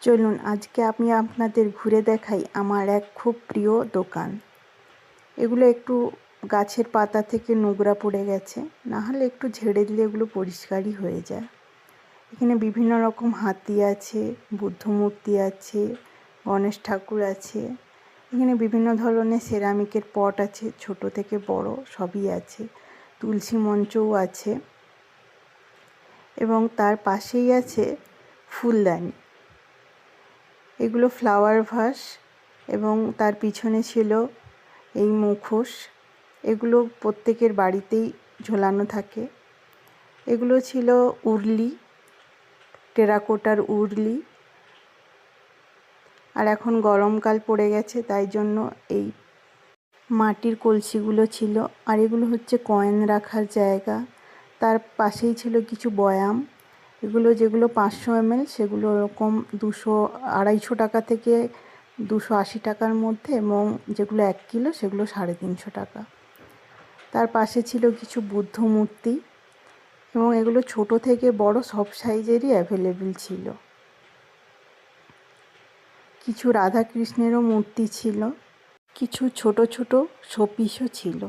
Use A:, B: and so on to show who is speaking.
A: চলুন আজকে আমি আপনাদের ঘুরে দেখাই আমার এক খুব প্রিয় দোকান। এগুলো একটু গাছের পাতা থেকে নোংরা পড়ে গেছে, না হলে একটু ঝেড়ে দিলে এগুলো পরিষ্কারই হয়ে যায়। এখানে বিভিন্ন রকম হাতি আছে, বুদ্ধ মূর্তি আছে, গণেশ ঠাকুর আছে। এখানে বিভিন্ন ধরনের সেরামিকের পট আছে, ছোট থেকে বড় সবই আছে। তুলসী মঞ্চও আছে এবং তার পাশেই আছে ফুলদানি। এগুলো ফ্লাওয়ার ভাস এবং তার পিছনে ছিল এই মুখোশ। এগুলো প্রত্যেকের বাড়িতেই ঝোলানো থাকে। এগুলো ছিল উরলি, টেরাকোটার উরলি। আর এখন গরমকাল পড়ে গেছে, তাই জন্য এই মাটির কলসিগুলো ছিল। আর এগুলো হচ্ছে কয়েন রাখার জায়গা। তার পাশেই ছিল কিছু বয়াম। এগুলো যেগুলো 500 ml সেগুলো ওরকম 200-250 টাকা থেকে 280 টাকার মধ্যে, এবং যেগুলো 1 কিলো সেগুলো 350 টাকা। তার পাশে ছিল কিছু বুদ্ধ মূর্তি এবং এগুলো ছোট থেকে বড় সব সাইজেরই অ্যাভেলেবেল ছিল। কিছু রাধা কৃষ্ণেরও মূর্তি ছিল, কিছু ছোট ছোট শোপিসও ছিল।